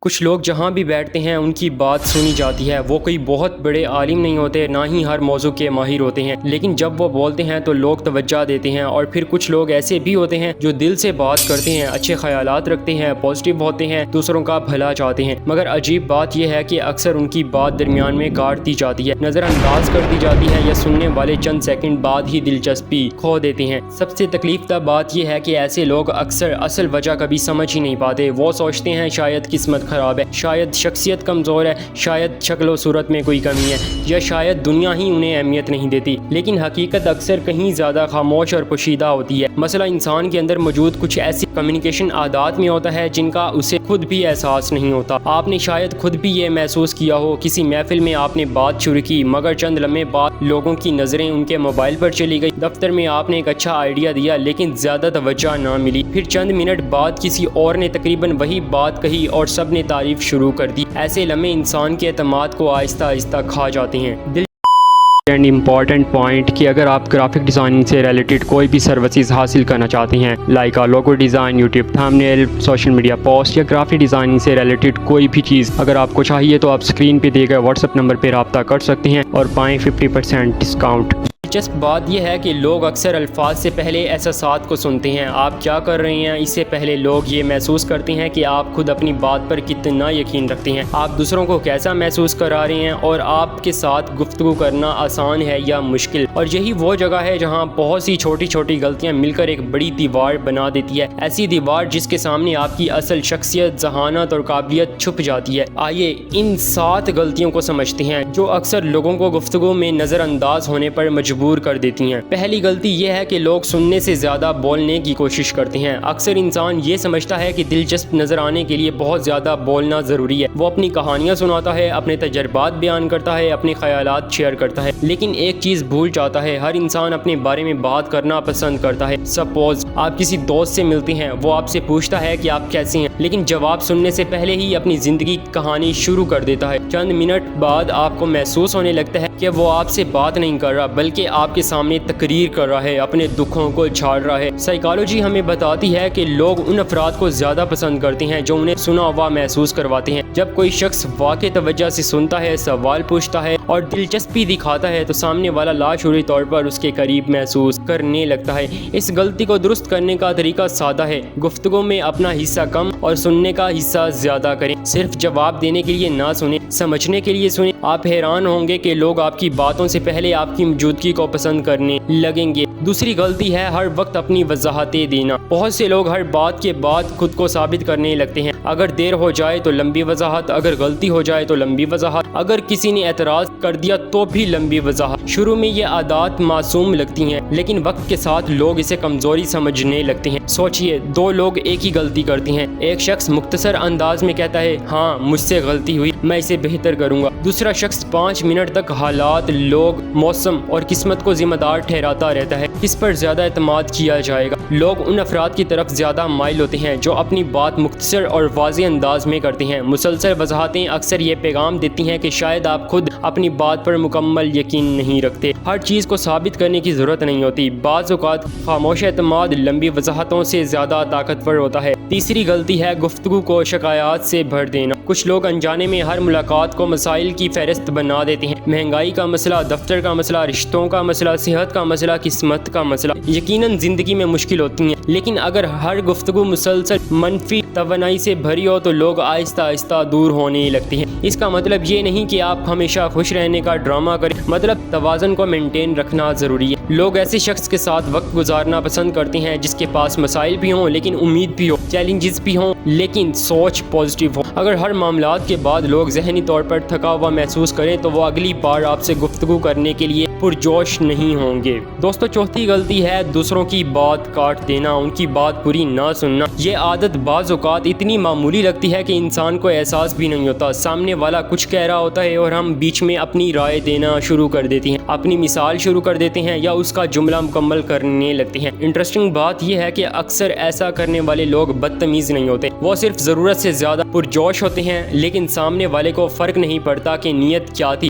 کچھ لوگ جہاں بھی بیٹھتے ہیں ان کی بات سنی جاتی ہے۔ وہ کوئی بہت بڑے عالم نہیں ہوتے، نہ ہی ہر موضوع کے ماہر ہوتے ہیں، لیکن جب وہ بولتے ہیں تو لوگ توجہ دیتے ہیں۔ اور پھر کچھ لوگ ایسے بھی ہوتے ہیں جو دل سے بات کرتے ہیں، اچھے خیالات رکھتے ہیں، پازیٹیو ہوتے ہیں، دوسروں کا بھلا چاہتے ہیں، مگر عجیب بات یہ ہے کہ اکثر ان کی بات درمیان میں کاٹ دی جاتی ہے، نظر انداز کر دی جاتی ہے، یا سننے والے چند سیکنڈ بعد ہی دلچسپی کھو دیتے ہیں۔ سب سے تکلیف دہ بات یہ ہے کہ ایسے لوگ اکثر اصل وجہ کبھی سمجھ ہی نہیں پاتے۔ وہ سوچتے ہیں شاید قسمت خراب ہے، شاید شخصیت کمزور ہے، شاید شکل و صورت میں کوئی کمی ہے، یا شاید دنیا ہی انہیں اہمیت نہیں دیتی، لیکن حقیقت اکثر کہیں زیادہ خاموش اور پوشیدہ ہوتی ہے۔ مسئلہ انسان کے اندر موجود کچھ ایسی کمیونیکیشن عادات میں ہوتا ہے جن کا اسے خود بھی احساس نہیں ہوتا۔ آپ نے شاید خود بھی یہ محسوس کیا ہو، کسی محفل میں آپ نے بات شروع کی، مگر چند لمحے بعد لوگوں کی نظریں ان کے موبائل پر چلی گئی۔ دفتر میں آپ نے ایک اچھا آئیڈیا دیا لیکن زیادہ توجہ نہ ملی، پھر چند منٹ بعد کسی اور نے تقریباً وہی بات کہی اور سب نے تعریف شروع کر دی۔ ایسے لمحے انسان کے اعتماد کو آہستہ آہستہ کھا جاتے ہیں۔ اینڈ امپورٹنٹ پوائنٹ کہ اگر آپ گرافک ڈیزائننگ سے ریلیٹڈ کوئی بھی سروسز حاصل کرنا چاہتے ہیں، like logo design, YouTube thumbnail, social media post, یا گرافک ڈیزائننگ سے ریلیٹڈ کوئی بھی چیز اگر آپ کو چاہیے تو آپ اسکرین پہ دیے گئے واٹس ایپ نمبر پہ رابطہ کر سکتے ہیں اور پائیں 50% ڈسکاؤنٹ۔ دلچسپ بات یہ ہے کہ لوگ اکثر الفاظ سے پہلے احساسات کو سنتے ہیں۔ آپ کیا کر رہے ہیں اس سے پہلے لوگ یہ محسوس کرتے ہیں کہ آپ خود اپنی بات پر کتنا یقین رکھتے ہیں، آپ دوسروں کو کیسا محسوس کرا رہے ہیں، اور آپ کے ساتھ گفتگو کرنا آسان ہے یا مشکل۔ اور یہی وہ جگہ ہے جہاں بہت سی چھوٹی چھوٹی غلطیاں مل کر ایک بڑی دیوار بنا دیتی ہے، ایسی دیوار جس کے سامنے آپ کی اصل شخصیت، ذہانت اور قابلیت چھپ جاتی ہے۔ آئیے ان 7 غلطیوں کو سمجھتے ہیں جو اکثر لوگوں کو گفتگو میں نظر انداز ہونے پر مجبور کر دیتی ہیں۔ پہلی غلطی یہ ہے کہ لوگ سننے سے زیادہ بولنے کی کوشش کرتے ہیں۔ اکثر انسان یہ سمجھتا ہے کہ دلچسپ نظر آنے کے لیے بہت زیادہ بولنا ضروری ہے۔ وہ اپنی کہانیاں سناتا ہے، اپنے تجربات بیان کرتا ہے، اپنے خیالات شیئر کرتا ہے، لیکن ایک چیز بھول جاتا ہے، ہر انسان اپنے بارے میں بات کرنا پسند کرتا ہے۔ سپوز آپ کسی دوست سے ملتے ہیں، وہ آپ سے پوچھتا ہے کہ آپ کیسے ہیں، لیکن جواب سننے سے پہلے ہی اپنی زندگی کی کہانی شروع کر دیتا ہے۔ چند منٹ بعد آپ کو محسوس ہونے لگتا ہے کہ وہ آپ سے بات نہیں کر رہا بلکہ آپ کے سامنے تقریر کر رہا ہے، اپنے دکھوں کو جھاڑ رہا ہے۔ سائیکالوجی ہمیں بتاتی ہے کہ لوگ ان افراد کو زیادہ پسند کرتے ہیں جو انہیں سنا ہوا محسوس کرواتے ہیں۔ جب کوئی شخص واقعی توجہ سے سنتا ہے، سوال پوچھتا ہے اور دلچسپی دکھاتا ہے تو سامنے والا لاشعوری طور پر اس کے قریب محسوس کرنے لگتا ہے۔ اس غلطی کو درست کرنے کا طریقہ سادہ ہے، گفتگو میں اپنا حصہ کم اور سننے کا حصہ زیادہ کریں۔ صرف جواب دینے کے لیے نہ سنیں، سمجھنے کے لیے سنیں۔ آپ حیران ہوں گے کہ لوگ آپ کی باتوں سے پہلے آپ کی موجودگی کو پسند کرنے لگیں گے۔ دوسری غلطی ہے ہر وقت اپنی وضاحتیں دینا۔ بہت سے لوگ ہر بات کے بعد خود کو ثابت کرنے لگتے ہیں۔ اگر دیر ہو جائے تو لمبی وضاحت، اگر غلطی ہو جائے تو لمبی وضاحت، اگر کسی نے اعتراض کر دیا تو بھی لمبی وضاحت۔ شروع میں یہ عادات معصوم لگتی ہیں لیکن وقت کے ساتھ لوگ اسے کمزوری سمجھنے لگتے ہیں۔ سوچئے، 2 لوگ ایک ہی غلطی کرتے ہیں۔ ایک شخص مختصر انداز میں کہتا ہے ہاں مجھ سے غلطی ہوئی، میں اسے بہتر کروں گا۔ دوسرا شخص 5 منٹ تک حالات، لوگ، موسم اور قسمت کو ذمہ دار ٹھہراتا رہتا ہے۔ کس پر زیادہ اعتماد کیا جائے گا؟ لوگ ان افراد کی طرف زیادہ مائل ہوتے ہیں جو اپنی بات مختصر اور واضح انداز میں کرتے ہیں۔ مسلسل وضاحتیں اکثر یہ پیغام دیتی ہیں کہ شاید آپ خود اپنی بات پر مکمل یقین نہیں رکھتے۔ ہر چیز کو ثابت کرنے کی ضرورت نہیں ہوتی۔ بعض اوقات خاموش اعتماد لمبی وضاحتوں سے زیادہ طاقتور ہوتا ہے۔ تیسری غلطی ہے گفتگو کو شکایات سے بھر دینا۔ کچھ لوگ انجانے میں ہر ملاقات کو مسائل کی فہرست بنا دیتے ہیں۔ مہنگائی کا مسئلہ، دفتر کا مسئلہ، رشتوں کا مسئلہ، صحت کا مسئلہ، قسمت کا مسئلہ۔ یقیناً زندگی میں مشکل ہوتی ہیں، لیکن اگر ہر گفتگو مسلسل منفی توانائی سے بھری ہو تو لوگ آہستہ آہستہ دور ہونے لگتے ہیں۔ اس کا مطلب یہ نہیں کہ آپ ہمیشہ خوش رہنے کا ڈرامہ کریں، مطلب توازن کو مینٹین رکھنا ضروری ہے۔ لوگ ایسے شخص کے ساتھ وقت گزارنا پسند کرتے ہیں جس کے پاس مسائل بھی ہوں لیکن امید بھی ہو، چیلنجز بھی ہوں لیکن سوچ پازیٹیو ہو۔ اگر ہر معاملات کے بعد لوگ ذہنی طور پر تھکا ہوا محسوس کریں تو وہ اگلی بار آپ سے گفتگو کرنے کے لیے پرجوش نہیں ہوں گے۔ دوستو، چوتھی غلطی ہے دوسروں کی بات کاٹ دینا، ان کی بات پوری نہ سننا۔ یہ عادت بعض اوقات اتنی معمولی لگتی ہے کہ انسان کو احساس بھی نہیں ہوتا۔ سامنے والا کچھ کہہ رہا ہوتا ہے اور ہم بیچ میں اپنی رائے دینا شروع کر دیتے ہیں، اپنی مثال شروع کر دیتے ہیں یا اس کا جملہ مکمل کرنے لگتے ہیں۔ انٹرسٹنگ بات یہ ہے کہ اکثر ایسا کرنے والے لوگ بدتمیز نہیں ہوتے، وہ صرف ضرورت سے زیادہ پرجوش ہوتے ہیں، لیکن سامنے والے کو فرق نہیں پڑتا کہ نیت کیا تھی۔